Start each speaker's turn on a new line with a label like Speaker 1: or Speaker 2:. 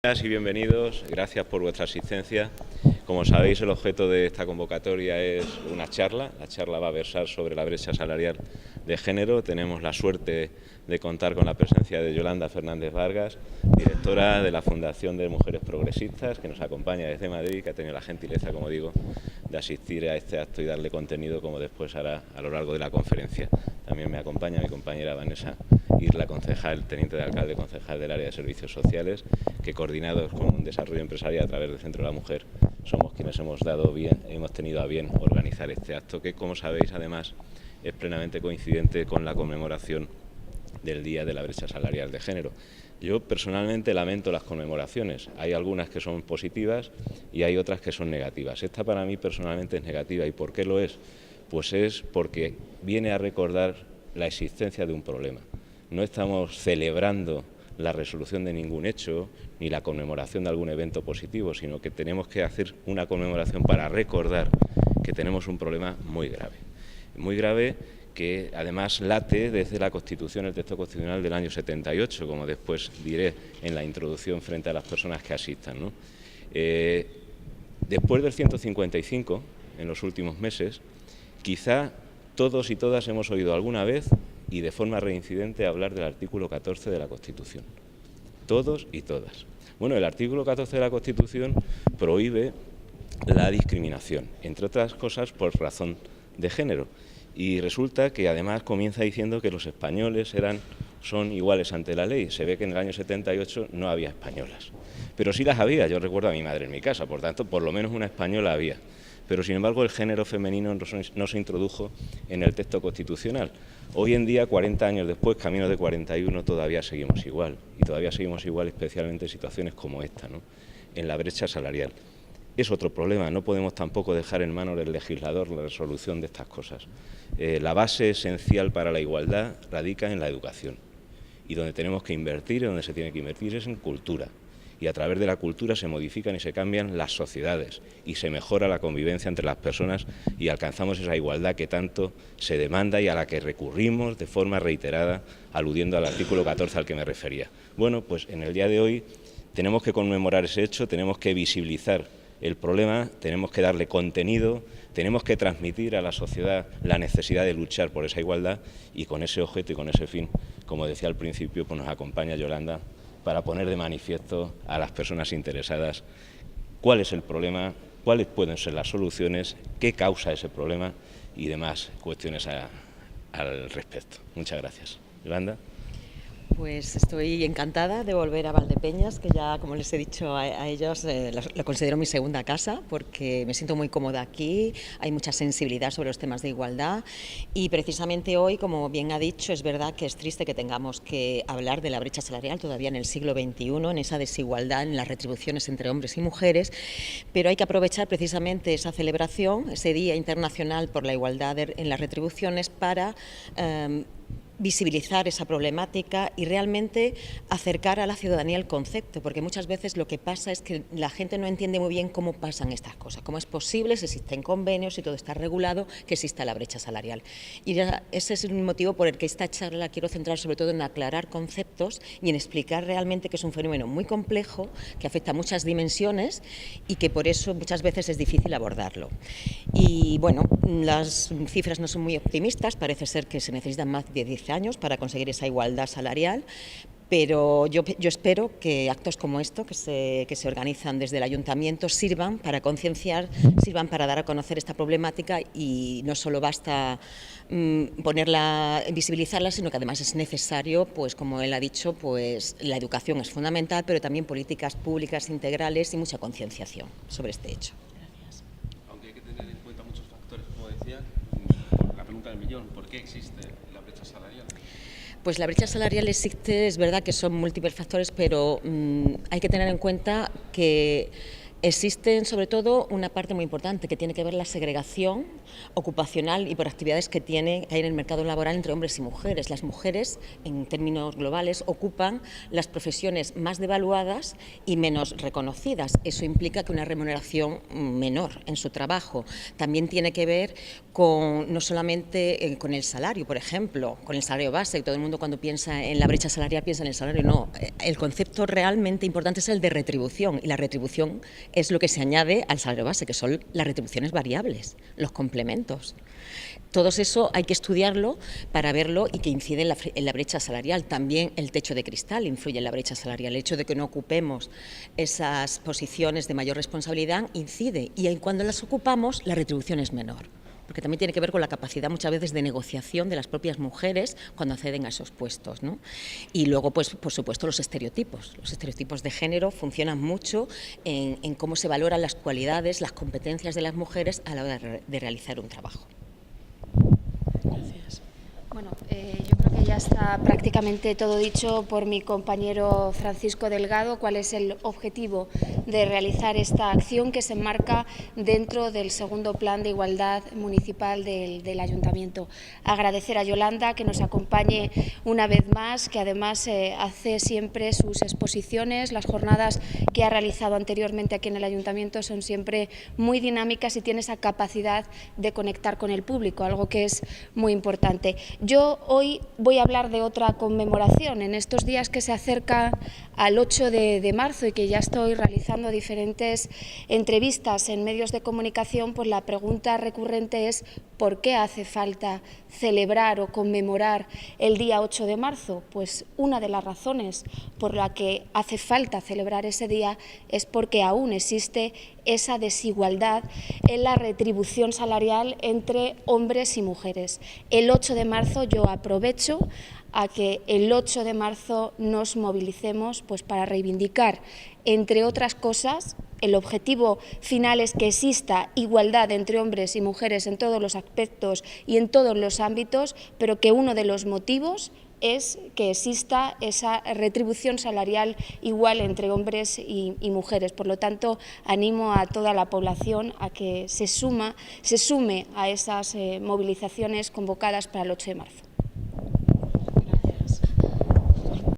Speaker 1: Buenas y bienvenidos, gracias por vuestra asistencia. Como sabéis, el objeto de esta convocatoria es una charla. La charla va a versar sobre la brecha salarial de género. Tenemos la suerte de contar con la presencia de Yolanda Fernández Vargas, directora de la Fundación de Mujeres Progresistas, que nos acompaña desde Madrid, que ha tenido la gentileza, como digo, de asistir a este acto y darle contenido, como después hará a lo largo de la conferencia. También me acompaña mi compañera Vanessa Irla, concejal, teniente de alcalde, concejal del área de servicios sociales, que coordinados con un desarrollo empresarial a través del Centro de la Mujer, somos quienes hemos tenido a bien organizar este acto, que, como sabéis, además es plenamente coincidente con la conmemoración del Día de la Brecha Salarial de Género. Yo personalmente lamento las conmemoraciones. Hay algunas que son positivas y hay otras que son negativas. Esta para mí personalmente es negativa. ¿Y por qué lo es? Pues es porque viene a recordar la existencia de un problema. No estamos celebrando la resolución de ningún hecho ni la conmemoración de algún evento positivo, sino que tenemos que hacer una conmemoración para recordar que tenemos un problema muy grave, que además late desde la Constitución, el texto constitucional del año 78, como después diré en la introducción frente a las personas que asistan, ¿no? Después del 155, en los últimos meses, quizá todos y todas hemos oído alguna vez y de forma reincidente hablar del artículo 14 de la Constitución. Todos y todas. Bueno, el artículo 14 de la Constitución prohíbe la discriminación, entre otras cosas por razón de género. Y resulta que además comienza diciendo que los españoles son iguales ante la ley. Se ve que en el año 78 no había españolas, pero sí las había. Yo recuerdo a mi madre en mi casa, por tanto, por lo menos una española había. Pero sin embargo el género femenino no se introdujo en el texto constitucional. Hoy en día, 40 años después, camino de 41, todavía seguimos igual. Y todavía seguimos igual especialmente en situaciones como esta, ¿no? En la brecha salarial. Es otro problema, no podemos tampoco dejar en manos del legislador la resolución de estas cosas. La base esencial para la igualdad radica en la educación. Y donde tenemos que invertir, y donde se tiene que invertir, es en cultura. Y a través de la cultura se modifican y se cambian las sociedades y se mejora la convivencia entre las personas y alcanzamos esa igualdad que tanto se demanda y a la que recurrimos de forma reiterada, aludiendo al artículo 14 al que me refería. Bueno, pues en el día de hoy tenemos que conmemorar ese hecho, tenemos que visibilizar el problema, tenemos que darle contenido, tenemos que transmitir a la sociedad la necesidad de luchar por esa igualdad y con ese objeto y con ese fin, como decía al principio, pues nos acompaña Yolanda para poner de manifiesto a las personas interesadas cuál es el problema, cuáles pueden ser las soluciones, qué causa ese problema y demás cuestiones al respecto. Muchas gracias. Yolanda.
Speaker 2: Pues estoy encantada de volver a Valdepeñas, que ya, como les he dicho a ellos, lo considero mi segunda casa, porque me siento muy cómoda aquí, hay mucha sensibilidad sobre los temas de igualdad y precisamente hoy, como bien ha dicho, es verdad que es triste que tengamos que hablar de la brecha salarial todavía en el siglo XXI, en esa desigualdad en las retribuciones entre hombres y mujeres, pero hay que aprovechar precisamente esa celebración, ese Día Internacional por la Igualdad en las Retribuciones para visibilizar esa problemática y realmente acercar a la ciudadanía el concepto, porque muchas veces lo que pasa es que la gente no entiende muy bien cómo pasan estas cosas, cómo es posible, si existen convenios, si todo está regulado, que exista la brecha salarial. Y ese es el motivo por el que esta charla la quiero centrar sobre todo en aclarar conceptos y en explicar realmente que es un fenómeno muy complejo, que afecta a muchas dimensiones y que por eso muchas veces es difícil abordarlo. Y bueno, las cifras no son muy optimistas, parece ser que se necesitan más de 10 años para conseguir esa igualdad salarial, pero yo espero que actos como esto, que se organizan desde el ayuntamiento, sirvan para concienciar, sirvan para dar a conocer esta problemática y no solo basta visibilizarla, sino que además es necesario, pues como él ha dicho, pues la educación es fundamental, pero también políticas públicas integrales y mucha concienciación sobre este hecho.
Speaker 3: Aunque hay que tener en cuenta muchos factores, como decía, la pregunta del millón, ¿por qué existe la brecha salarial?
Speaker 2: Pues la brecha salarial existe, es verdad que son múltiples factores, pero hay que tener en cuenta que Existen, sobre todo, una parte muy importante que tiene que ver la segregación ocupacional y por actividades que hay en el mercado laboral entre hombres y mujeres. Las mujeres, en términos globales, ocupan las profesiones más devaluadas y menos reconocidas. Eso implica que una remuneración menor en su trabajo. También tiene que ver con, no solamente con el salario, por ejemplo, con el salario base. Todo el mundo cuando piensa en la brecha salarial piensa en el salario. No, el concepto realmente importante es el de retribución, y la retribución es lo que se añade al salario base, que son las retribuciones variables, los complementos. Todo eso hay que estudiarlo para verlo y que incide en la brecha salarial. También el techo de cristal influye en la brecha salarial. El hecho de que no ocupemos esas posiciones de mayor responsabilidad incide, y cuando las ocupamos la retribución es menor, porque también tiene que ver con la capacidad muchas veces de negociación de las propias mujeres cuando acceden a esos puestos, ¿no? Y luego, pues, por supuesto, los estereotipos. Los estereotipos de género funcionan mucho en cómo se valoran las cualidades, las competencias de las mujeres a la hora de realizar un trabajo.
Speaker 4: Gracias. Bueno, yo creo que ya está prácticamente todo dicho por mi compañero Francisco Delgado, cuál es el objetivo de realizar esta acción que se enmarca dentro del segundo plan de igualdad municipal del Ayuntamiento. Agradecer a Yolanda que nos acompañe una vez más, que además hace siempre sus exposiciones. Las jornadas que ha realizado anteriormente aquí en el Ayuntamiento son siempre muy dinámicas y tiene esa capacidad de conectar con el público, algo que es muy importante. Yo hoy voy a hablar de otra conmemoración. En estos días que se acerca al 8 de marzo y que ya estoy realizando diferentes entrevistas en medios de comunicación, pues la pregunta recurrente es ¿por qué hace falta celebrar o conmemorar el día 8 de marzo? Pues una de las razones por la que hace falta celebrar ese día es porque aún existe esa desigualdad en la retribución salarial entre hombres y mujeres. El 8 de marzo yo aprovecho a que el 8 de marzo nos movilicemos pues para reivindicar, entre otras cosas, el objetivo final es que exista igualdad entre hombres y mujeres en todos los aspectos y en todos los ámbitos, pero que uno de los motivos es que exista esa retribución salarial igual entre hombres y mujeres. Por lo tanto, animo a toda la población a que se sume a esas movilizaciones convocadas para el 8 de marzo.